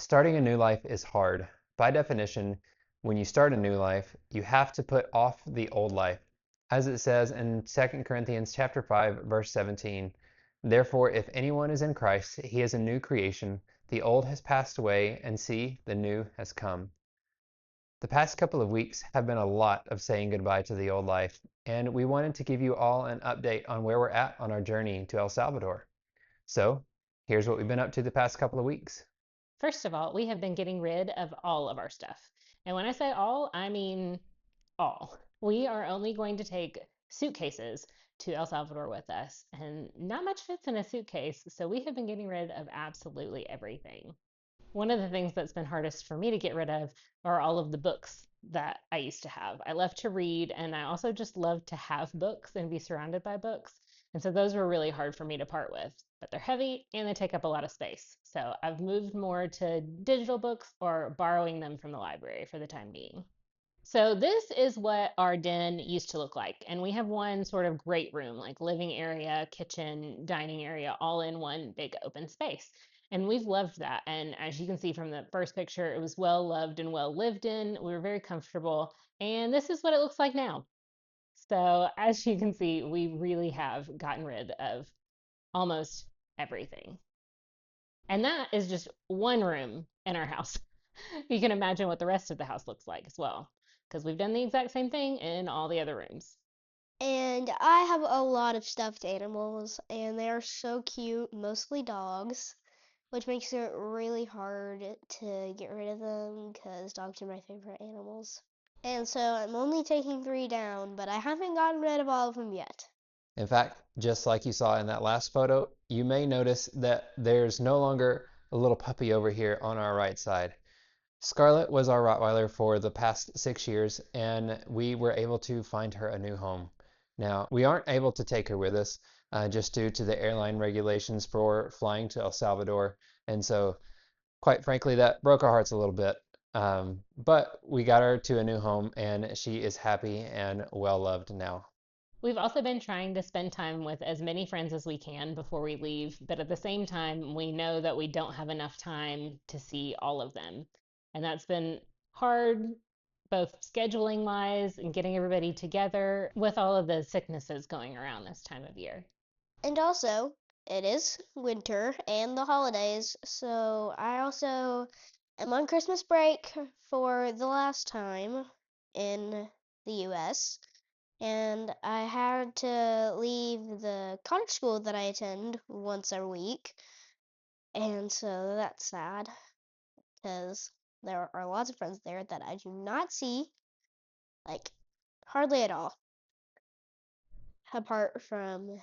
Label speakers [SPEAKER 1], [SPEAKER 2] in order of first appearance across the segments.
[SPEAKER 1] Starting a new life is hard. By definition, when you start a new life, you have to put off the old life. As it says in 2 Corinthians chapter 5, verse 17, "Therefore, if anyone is in Christ, he is a new creation. The old has passed away, and see, the new has come." The past couple of weeks have been a lot of saying goodbye to the old life, and we wanted to give you all an update on where we're at on our journey to El Salvador. So, here's what we've been up to the past couple of weeks.
[SPEAKER 2] First of all, we have been getting rid of all of our stuff. And when I say all, I mean all. We are only going to take suitcases to El Salvador with us, and not much fits in a suitcase, so we have been getting rid of absolutely everything. One of the things that's been hardest for me to get rid of are all of the books that I used to have. I love to read, and I also just love to have books and be surrounded by books. And so those were really hard for me to part with, but they're heavy and they take up a lot of space. So I've moved more to digital books or borrowing them from the library for the time being. So this is what our den used to look like. And we have one sort of great room, like living area, kitchen, dining area, all in one big open space. And we've loved that. And as you can see from the first picture, it was well loved and well lived in. We were very comfortable. And this is what it looks like now. So as you can see, we really have gotten rid of almost everything. And that is just one room in our house. You can imagine what the rest of the house looks like as well, because we've done the exact same thing in all the other rooms.
[SPEAKER 3] And I have a lot of stuffed animals, and they are so cute, mostly dogs, which makes it really hard to get rid of them because dogs are my favorite animals. And so I'm only taking three down, but I haven't gotten rid of all of them yet.
[SPEAKER 1] In fact, just like you saw in that last photo, you may notice that there's no longer a little puppy over here on our right side. Scarlett was our Rottweiler for the past 6 years, and we were able to find her a new home. Now, we aren't able to take her with us just due to the airline regulations for flying to El Salvador, and so, quite frankly, that broke our hearts a little bit. But we got her to a new home, and she is happy and well loved now.
[SPEAKER 2] We've also been trying to spend time with as many friends as we can before we leave, but at the same time, we know that we don't have enough time to see all of them. And that's been hard, both scheduling wise and getting everybody together with all of the sicknesses going around this time of year.
[SPEAKER 3] And also, it is winter and the holidays, so I also am on Christmas break for the last time in the US. And I had to leave the cottage school that I attend once a week, and so that's sad because there are lots of friends there that I do not see, like, hardly at all, apart from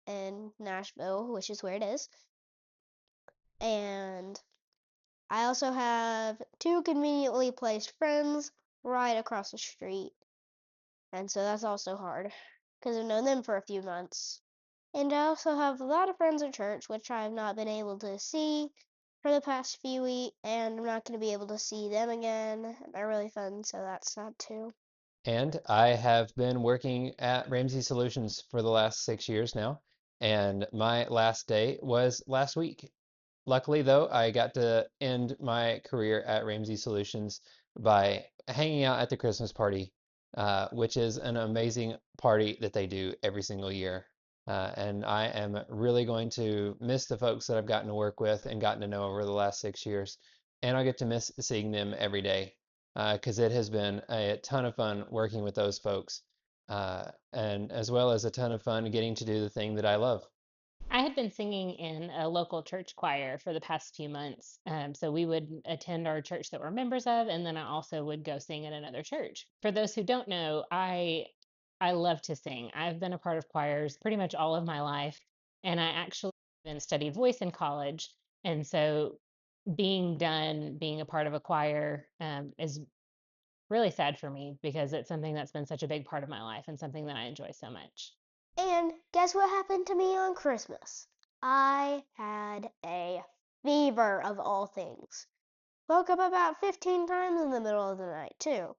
[SPEAKER 3] in Nashville, which is where it is. And I also have two conveniently placed friends right across the street, and so that's also hard because I've known them for a few months. And I also have a lot of friends at church, which I have not been able to see for the past few weeks, and I'm not going to be able to see them again. They're really fun, so that's sad too.
[SPEAKER 1] And I have been working at Ramsey Solutions for the last 6 years now, and my last day was last week. Luckily, though, I got to end my career at Ramsey Solutions by hanging out at the Christmas party, which is an amazing party that they do every single year. And I am really going to miss the folks that I've gotten to work with and gotten to know over the last 6 years. And I get to miss seeing them every day because it has been a ton of fun working with those folks, and as well as a ton of fun getting to do the thing that I love.
[SPEAKER 2] I had been singing in a local church choir for the past few months. So we would attend our church that we're members of, and then I also would go sing at another church. For those who don't know, I love to sing. I've been a part of choirs pretty much all of my life, and I actually even studied voice in college. And so being done, being a part of a choir, is really sad for me because it's something that's been such a big part of my life and something that I enjoy so much.
[SPEAKER 3] And guess what happened to me on Christmas? I had a fever of all things. Woke up about 15 times in the middle of the night, too.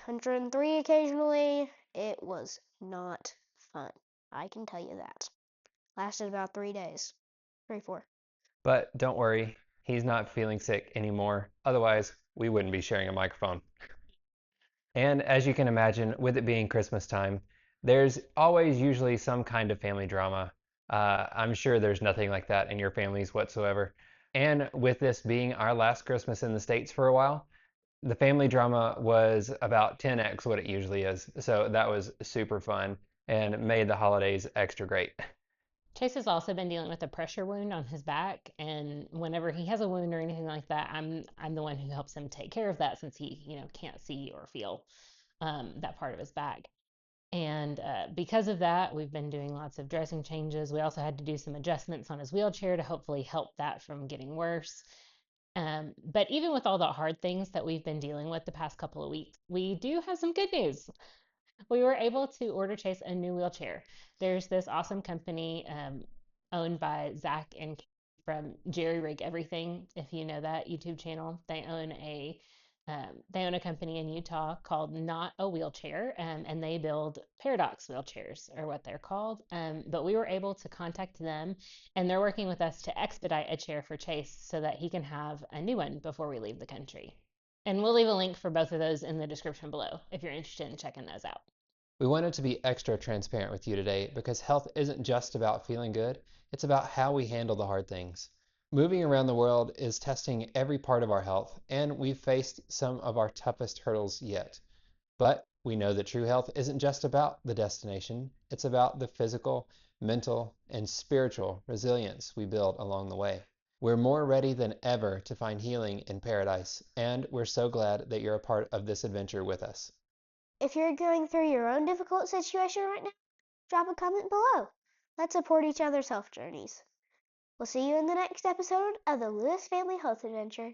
[SPEAKER 3] 103 occasionally. It was not fun. I can tell you that. Lasted about 3 days. 3, 4.
[SPEAKER 1] But don't worry, He's not feeling sick anymore. Otherwise, we wouldn't be sharing a microphone. And as you can imagine, with it being Christmas time, there's always usually some kind of family drama. I'm sure there's nothing like that in your families whatsoever. And with this being our last Christmas in the States for a while, the family drama was about 10x what it usually is. So that was super fun and made the holidays extra great.
[SPEAKER 2] Chase has also been dealing with a pressure wound on his back, and whenever he has a wound or anything like that, I'm the one who helps him take care of that since he, can't see or feel that part of his back. And because of that, we've been doing lots of dressing changes. We also had to do some adjustments on his wheelchair to hopefully help that from getting worse. But even with all the hard things that we've been dealing with the past couple of weeks, we do have some good news. We were able to order Chase a new wheelchair. There's this awesome company owned by Zach and from Jerry Rig Everything, if you know that YouTube channel. They own a company in Utah called Not a Wheelchair, and they build Paradox wheelchairs, or what they're called. But we were able to contact them, and they're working with us to expedite a chair for Chase so that he can have a new one before we leave the country. And we'll leave a link for both of those in the description below if you're interested in checking those out.
[SPEAKER 1] We wanted to be extra transparent with you today because health isn't just about feeling good, it's about how we handle the hard things. Moving around the world is testing every part of our health, and we've faced some of our toughest hurdles yet. But we know that true health isn't just about the destination, it's about the physical, mental, and spiritual resilience we build along the way. We're more ready than ever to find healing in paradise, and we're so glad that you're a part of this adventure with us.
[SPEAKER 3] If you're going through your own difficult situation right now, drop a comment below. Let's support each other's health journeys. We'll see you in the next episode of the Lewis Family Health Adventure.